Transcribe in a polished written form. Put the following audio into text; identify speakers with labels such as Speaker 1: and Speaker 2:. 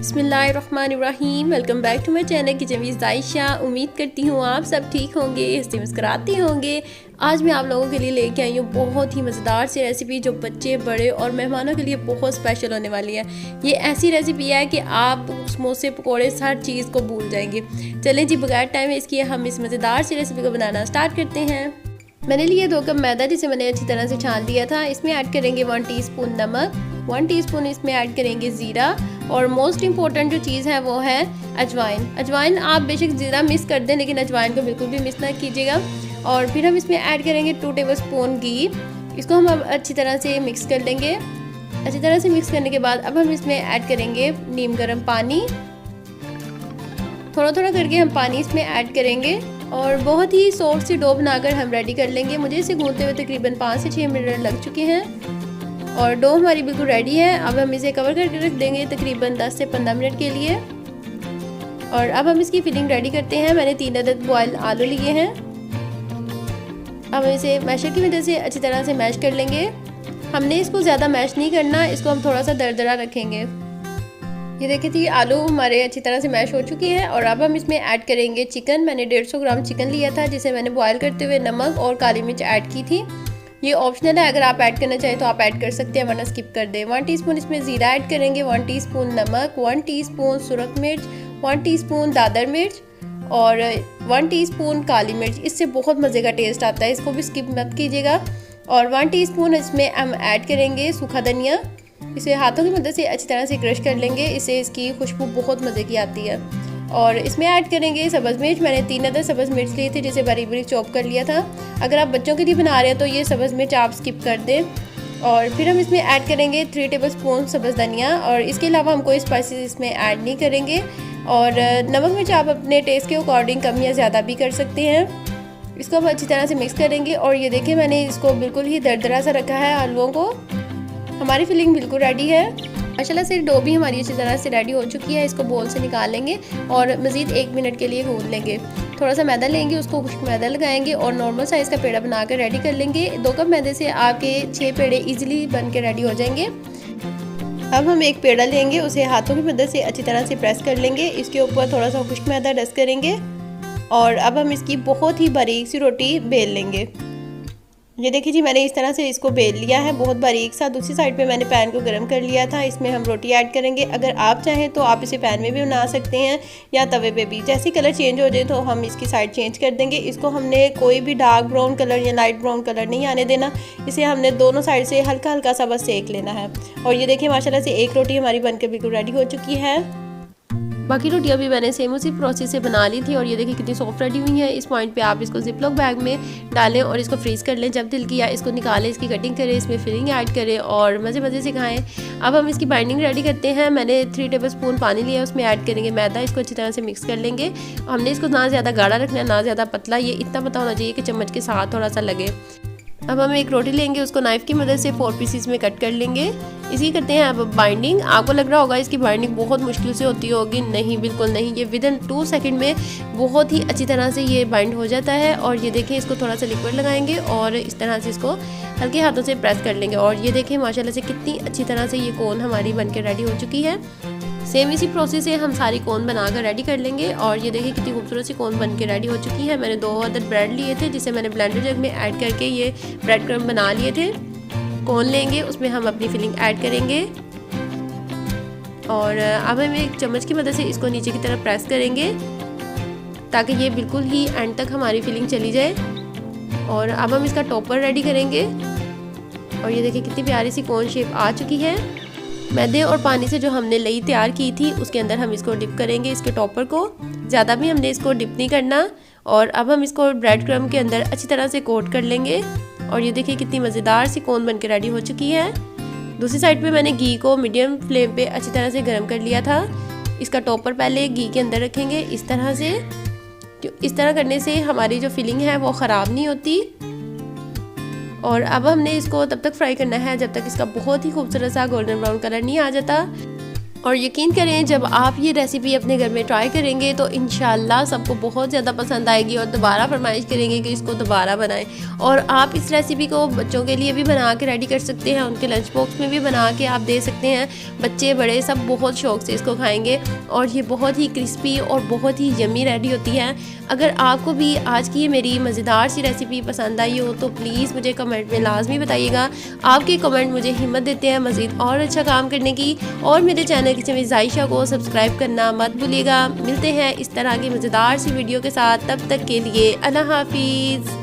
Speaker 1: बिस्मिल्लाहिर्रहमानिर्रहीम। Welcome back to my channel kitchen with Ayesha. उम्मीद करती हूँ आप सब ठीक होंगे, हंसते मुस्कुराते होंगे। आज मैं आप लोगों के लिए लेके आई हूँ बहुत ही मज़ेदार सी रेसिपी जो बच्चे, बड़े और मेहमानों के लिए बहुत स्पेशल होने वाली है। ये ऐसी रेसिपी है कि आप समोसे, पकौड़े, हर चीज़ को भूल जाएंगे। चलें जी, बगैर टाइम इसकी हम इस मज़ेदार सी रेसिपी को बनाना स्टार्ट करते हैं। मैंने लिए 2 कप मैदा जिसे मैंने अच्छी तरह से छान लिया था। इसमें ऐड करेंगे 1 टीस्पून नमक, 1 टीस्पून इसमें ऐड करेंगे ज़ीरा और मोस्ट इम्पॉर्टेंट जो चीज़ है वो है अजवाइन। अजवाइन आप बेशक ज़ीरा मिस कर दें लेकिन अजवाइन को बिल्कुल भी मिस ना कीजिएगा। और फिर हम इसमें ऐड करेंगे 2 टेबलस्पून घी। इसको हम अब अच्छी तरह से मिक्स कर लेंगे। अच्छी तरह से मिक्स करने के बाद अब हम इसमें ऐड करेंगे नीम गर्म पानी। थोड़ा थोड़ा करके हम पानी इसमें ऐड करेंगे और बहुत ही सॉफ्ट सी डो बनाकर हम रेडी कर लेंगे। मुझे इसे गूंथते हुए तकरीबन 5 से 6 मिनट लग चुके हैं और डो हमारी बिल्कुल रेडी है। अब हम इसे कवर करके रख देंगे तकरीबन 10 से 15 मिनट के लिए। और अब हम इसकी फिलिंग रेडी करते हैं। मैंने 3 अदद बॉयल आलू लिए हैं। अब इसे मैशर की मदद से अच्छी तरह से मैश कर लेंगे। हमने इसको ज़्यादा मैश नहीं करना, इसको हम थोड़ा सा दरदरा रखेंगे। ये देखिए थी आलू हमारे अच्छी तरह से मैश हो चुकी है। और अब हम इसमें ऐड करेंगे चिकन। मैंने 150 ग्राम चिकन लिया था जिसे मैंने बॉयल करते हुए नमक और काली मिर्च ऐड की थी। ये ऑप्शनल है, अगर आप ऐड करना चाहें तो आप ऐड कर सकते हैं वरना स्किप कर दें। 1 टीस्पून इसमें ज़ीरा ऐड करेंगे, 1 टीस्पून नमक, 1 टीस्पून सुरख मिर्च, 1 टीस्पून दादर मिर्च और 1 टीस्पून काली मिर्च। इससे बहुत मज़े का टेस्ट आता है, इसको भी स्किप मत कीजिएगा। और 1 टीस्पून इसमें हम ऐड करेंगे सूखा धनिया। इसे हाथों की मदद से अच्छी तरह से क्रश कर लेंगे, इससे इसकी खुशबू बहुत मज़े की आती है। और इसमें ऐड करेंगे सब्ज़ मिर्च। मैंने 3 अदद सब्ज़ मिर्च लिए थे जिसे बारीक बारीक चॉप कर लिया था। अगर आप बच्चों के लिए बना रहे हैं तो ये सब्ज़ मिर्च आप स्किप कर दें। और फिर हम इसमें ऐड करेंगे 3 टेबलस्पून सब्ज़ धनिया और इसके अलावा हम कोई स्पाइसेस इसमें ऐड नहीं करेंगे। और नमक मिर्च आप अपने टेस्ट के अकॉर्डिंग कम या ज़्यादा भी कर सकते हैं। इसको हम अच्छी तरह से मिक्स करेंगे। और ये देखिए मैंने इसको बिल्कुल ही दरदरा सा रखा है आलूओं को। हमारी फिलिंग बिल्कुल रेडी है माशाल्लाह से। डो भी हमारी अच्छी तरह से रेडी हो चुकी है। इसको बोल से निकाल लेंगे और मज़ीद 1 मिनट के लिए गूंथ लेंगे। थोड़ा सा मैदा लेंगे, उसको खुश्क मैदा लगाएंगे और नॉर्मल साइज़ का पेड़ा बनाकर रेडी कर लेंगे। 2 कप मैदे से आपके 6 पेड़े इजीली बन के रेडी हो जाएंगे। अब हम एक पेड़ा लेंगे, उसे हाथों की मदद से अच्छी तरह से प्रेस कर लेंगे। इसके ऊपर थोड़ा सा खुश्क मैदा डस्ट करेंगे और अब हम इसकी बहुत ही बारीक सी रोटी बेल लेंगे। ये देखिए जी, मैंने इस तरह से इसको बेल लिया है बहुत बारीक सा। दूसरी साइड पे मैंने पैन को गर्म कर लिया था, इसमें हम रोटी ऐड करेंगे। अगर आप चाहें तो आप इसे पैन में भी बना सकते हैं या तवे पे भी। जैसे कलर चेंज हो जाए तो हम इसकी साइड चेंज कर देंगे। इसको हमने कोई भी डार्क ब्राउन कलर या लाइट ब्राउन कलर नहीं आने देना, इसे हमने दोनों साइड से हल्का हल्का सा बस सेक लेना है। और ये देखिए माशाल्लाह से एक रोटी हमारी बनकर बिल्कुल रेडी हो चुकी है। बाकी रोटियां भी मैंने सेम उसी प्रोसेस से बना ली थी और ये देखिए कितनी सॉफ्ट रेडी हुई है। इस पॉइंट पे आप इसको जिपलॉक बैग में डालें और इसको फ्रीज़ कर लें। जब दिल किया इसको निकालें, इसकी कटिंग करें, इसमें फिलिंग ऐड करें और मज़े मज़े से खाएं। अब हम इसकी बाइंडिंग रेडी करते हैं। मैंने 3 टेबलस्पून पानी लिया, उसमें ऐड करेंगे मैदा। इसको अच्छी तरह से मिक्स कर लेंगे। हमने इसको ना ज़्यादा गाढ़ा रखना है ना ज़्यादा पतला, ये इतना पता होना चाहिए कि चम्मच के साथ थोड़ा सा लगे। अब हम एक रोटी लेंगे, उसको नाइफ़ की मदद से 4 पीसीस में कट कर लेंगे। इसी करते हैं अब बाइंडिंग। आपको लग रहा होगा इसकी बाइंडिंग बहुत मुश्किल से होती होगी, नहीं बिल्कुल नहीं। ये विदिन 2 सेकंड में बहुत ही अच्छी तरह से ये बाइंड हो जाता है। और ये देखें इसको थोड़ा सा लिक्विड लगाएंगे और इस तरह से इसको हल्के हाथों से प्रेस कर लेंगे। और ये देखें माशाल्लाह से कितनी अच्छी तरह से ये कोन हमारी बनकर रेडी हो चुकी है। सेम इसी प्रोसेस से हम सारी कोन बनाकर रेडी कर लेंगे। और ये देखिए कितनी खूबसूरत सी कोन बन के रेडी हो चुकी है। मैंने 2 अदद ब्रेड लिए थे जिसे मैंने ब्लेंडर जग में ऐड करके ये ब्रेड क्रम्ब बना लिए थे। कोन लेंगे, उसमें हम अपनी फिलिंग ऐड करेंगे और अब हम एक चम्मच की मदद से इसको नीचे की तरफ प्रेस करेंगे ताकि ये बिल्कुल ही एंड तक हमारी फिलिंग चली जाए। और अब हम इसका टॉपर रेडी करेंगे। और ये देखिए कितनी प्यारी सी कोन शेप आ चुकी है। मैदे और पानी से जो हमने लई तैयार की थी उसके अंदर हम इसको डिप करेंगे, इसके टॉपर को। ज़्यादा भी हमने इसको डिप नहीं करना। और अब हम इसको ब्रेड क्रम्ब के अंदर अच्छी तरह से कोट कर लेंगे। और ये देखिए कितनी मज़ेदार सी कोन बनकर रेडी हो चुकी है। दूसरी साइड पे मैंने घी को मीडियम फ्लेम पे अच्छी तरह से गर्म कर लिया था। इसका टॉपर पहले घी के अंदर रखेंगे इस तरह से। इस तरह करने से हमारी जो फिलिंग है वो ख़राब नहीं होती। और अब हमने इसको तब तक फ्राई करना है जब तक इसका बहुत ही खूबसूरत सा गोल्डन ब्राउन कलर नहीं आ जाता। और यकीन करें जब आप ये रेसिपी अपने घर में ट्राई करेंगे तो इंशाल्लाह सबको बहुत ज़्यादा पसंद आएगी और दोबारा फरमाइश करेंगे कि इसको दोबारा बनाएं। और आप इस रेसिपी को बच्चों के लिए भी बना के रेडी कर सकते हैं, उनके लंच बॉक्स में भी बना के आप दे सकते हैं। बच्चे बड़े सब बहुत शौक़ से इसको खाएँगे और ये बहुत ही क्रिस्पी और बहुत ही यम्मी रेडी होती है। अगर आपको भी आज की ये मेरी मज़ेदार सी रेसिपी पसंद आई हो तो प्लीज़ मुझे कमेंट में लाजमी बताइएगा। आपके कमेंट मुझे हिम्मत देते हैं मज़ीद और अच्छा काम करने की। और मेरे चैनल किचन विद जायशा को सब्सक्राइब करना मत भूलिएगा। मिलते हैं इस तरह की मज़ेदार सी वीडियो के साथ, तब तक के लिए अल्लाह हाफिज़।